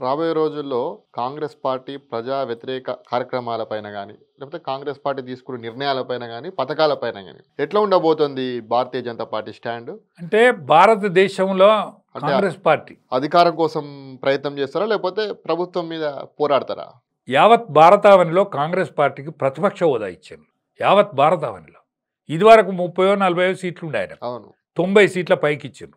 రాబోయే రోజుల్లో కాంగ్రెస్ పార్టీ ప్రజా వ్యతిరేక కార్యక్రమాలపైన గానీ, లేకపోతే కాంగ్రెస్ పార్టీ తీసుకునే నిర్ణయాలపైన గానీ, పథకాలపైన గానీ ఎట్లా ఉండబోతుంది భారతీయ జనతా పార్టీ స్టాండు? అంటే భారతదేశంలో అంటే కాంగ్రెస్ పార్టీ అధికారం కోసం ప్రయత్నం చేస్తారా? లేకపోతే ప్రభుత్వం మీద పోరాడతారా? యావత్ భారతావనిలో కాంగ్రెస్ పార్టీకి ప్రతిపక్ష హోదా ఇచ్చారు. యావత్ భారతావనిలో ఇదివరకు 30-40 సీట్లు ఉండే ఆయన, అవును. 90 సీట్ల పైకి ఇచ్చారు.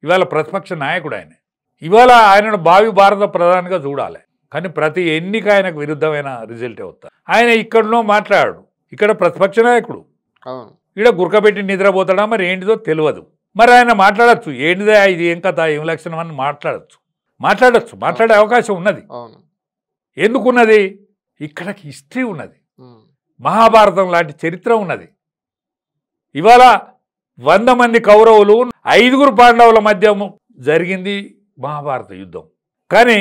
ఇవాళ ప్రతిపక్ష నాయకుడు ఆయన. ఇవాళ ఆయనను భావి భారత ప్రధానిగా చూడాలి. కానీ ప్రతి ఎన్నిక ఆయనకు విరుద్ధమైన రిజల్టే వస్తా. ఆయన ఇక్కడనో మాట్లాడాడు, ఇక్కడ ప్రతిపక్ష నాయకుడు, అవును. ఇక్కడ గురకబెట్టి నిద్రపోతాడా మరి ఏంటిదో తెలియదు. మరి ఆయన మాట్లాడచ్చు, ఏంటిదే ఇది, ఏం కథ, ఏం లక్షణం అని మాట్లాడచ్చు, మాట్లాడే అవకాశం ఉన్నది. అవును. ఎందుకున్నది? ఇక్కడ హిస్టరీ ఉన్నది, మహాభారతం లాంటి చరిత్ర ఉన్నది. ఇవాళ 100 మంది కౌరవులు 5 పాండవుల మధ్య జరిగింది మహాభారత యుద్ధం. కానీ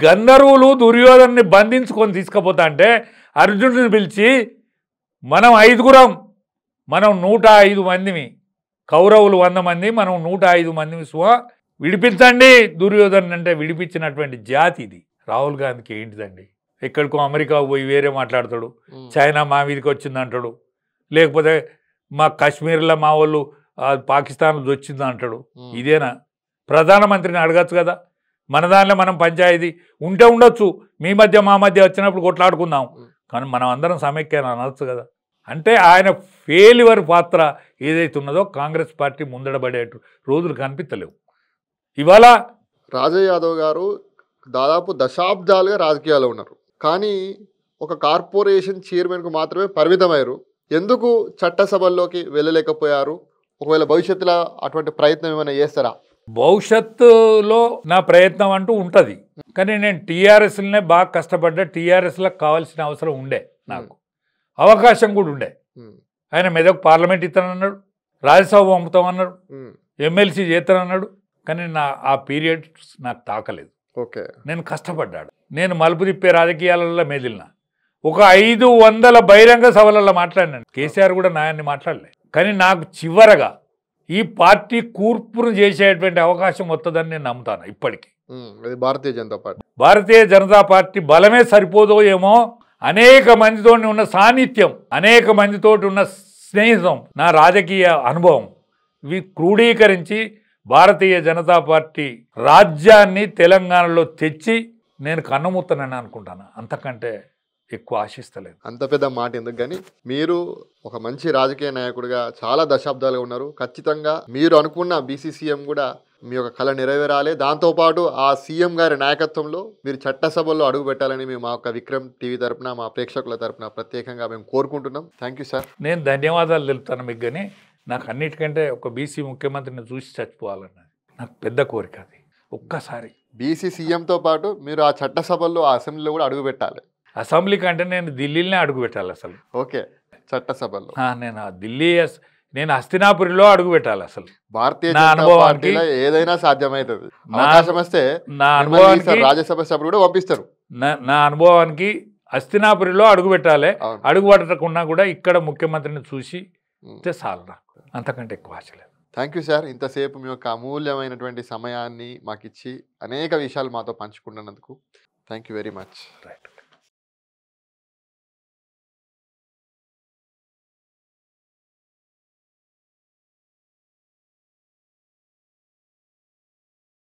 గంధర్వులు దుర్యోధన్ని బంధించుకొని తీసుకుపోతా అంటే అర్జునుడిని పిలిచి మనం 5 మనం 105 మందిమి, కౌరవులు 100 మంది, మనం 105 మందిమి, విడిపించండి దుర్యోధన్ అంటే విడిపించినటువంటి జాతి ఇది. రాహుల్ గాంధీకి ఏంటిదండి? ఎక్కడికో అమెరికా పోయి వేరే మాట్లాడతాడు, చైనా మా మీదకి వచ్చింది అంటాడు, లేకపోతే మా కాశ్మీర్లో మా వాళ్ళు పాకిస్తాన్ వచ్చింది అంటాడు. ఇదేనా? ప్రధానమంత్రిని అడగచ్చు కదా, మన దానిలో మనం పంచాయతీ ఉంటే ఉండొచ్చు, మీ మధ్య మా మధ్య వచ్చినప్పుడు కొట్లాడుకుందాం, కానీ మనం అందరం సమైక్యాన్ని అనొచ్చు కదా. అంటే ఆయన ఫెయిల్యూర్ పాత్ర ఏదైతే ఉన్నదో కాంగ్రెస్ పార్టీ ముందడబడే రోజులు కనిపించలేవు. ఇవాళ రాజయ్య యాదవ్ గారు దాదాపు దశాబ్దాలుగా రాజకీయాల్లో ఉన్నారు, కానీ ఒక కార్పొరేషన్ చైర్మన్కు మాత్రమే పరిమితమయ్యారు. ఎందుకు చట్టసభల్లోకి వెళ్ళలేకపోయారు? ఒకవేళ భవిష్యత్తులో అటువంటి ప్రయత్నం ఏమైనా చేస్తారా? భవిష్యత్తులో నా ప్రయత్నం అంటూ ఉంటుంది, కానీ నేను టీఆర్ఎస్లనే బాగా కష్టపడ్డా. టీఆర్ఎస్లకు కావాల్సిన అవసరం ఉండే, నాకు అవకాశం కూడా ఉండే. ఆయన మెదక్ పార్లమెంట్ ఇస్తానన్నాడు, రాజ్యసభ పంపుతామన్నాడు, ఎమ్మెల్సీ చేస్తానన్నాడు, కానీ ఆ పీరియడ్స్ నాకు తాకలేదు. ఓకే, నేను కష్టపడ్డాడు. నేను మలుపు తిప్పే రాజకీయాలలో మెదిలిన ఒక 500 బహిరంగ సభలలో మాట్లాడినాను. కేసీఆర్ కూడా నాయన్ని మాట్లాడలే. కానీ నాకు చివరగా ఈ పార్టీ కూర్పును చేసేటువంటి అవకాశం వస్తుందని నేను నమ్ముతాను ఇప్పటికీ. భారతీయ జనతా పార్టీ బలమే సరిపోదో ఏమో, అనేక మందితో ఉన్న సాన్నిధ్యం, అనేక మందితో ఉన్న స్నేహితం, నా రాజకీయ అనుభవం ఇవి క్రోడీకరించి భారతీయ జనతా పార్టీ రాజ్యాన్ని తెలంగాణలో తెచ్చి నేను కన్నుమూస్తానని అనుకుంటాను. అంతకంటే ఎక్కువ ఆశిస్తలేదు. అంత పెద్ద మాట ఎందుకు, కానీ మీరు ఒక మంచి రాజకీయ నాయకుడిగా చాలా దశాబ్దాలుగా ఉన్నారు. ఖచ్చితంగా మీరు అనుకున్న బీసీసీఎం కూడా మీ యొక్క కళ నెరవేరాలి. దాంతోపాటు ఆ సీఎం గారి నాయకత్వంలో మీరు చట్టసభల్లో అడుగు పెట్టాలని మేము మా యొక్క విక్రమ్ టీవీ తరపున, మా ప్రేక్షకుల తరపున ప్రత్యేకంగా మేము కోరుకుంటున్నాం. Thank you sir. నేను ధన్యవాదాలు తెలుపుతాను మీకు. కానీ నాకు అన్నిటికంటే ఒక బీసీ ముఖ్యమంత్రిని చూసి చచ్చిపోవాలన్నది నాకు పెద్ద కోరిక. అది ఒక్కసారి బీసీ సీఎంతో పాటు మీరు ఆ చట్టసభల్లో, ఆ అసెంబ్లీలో కూడా అడుగు పెట్టాలి. అసెంబ్లీ కంటే నేను ఢిల్లీలోనే అడుగు పెట్టాలి అసలు. ఓకే, చట్టసభలో నేను ఢిల్లీ, నేను హస్తినాపురిలో అడుగు పెట్టాలి అసలు. భారతీయ జనతా పార్టీలో ఏదైనా సాధ్యమవుతుంది. అవకాశం వస్తే నా అనుభవానికి రాజ్యసభ సభ్యులు కూడా పంపిస్తారు. నా అనుభవానికి హస్తినాపురిలో అడుగు పెట్టాలి. అడుగు పట్టకుండా కూడా ఇక్కడ ముఖ్యమంత్రిని చూసి చాలు, నాకు అంతకంటే ఎక్కువ ఆశ లేదు. Thank you sir. ఇంతసేపు మీ యొక్క అమూల్యమైనటువంటి సమయాన్ని మాకు ఇచ్చి అనేక విషయాలు మాతో పంచుకున్నందుకు thank you very much. Right.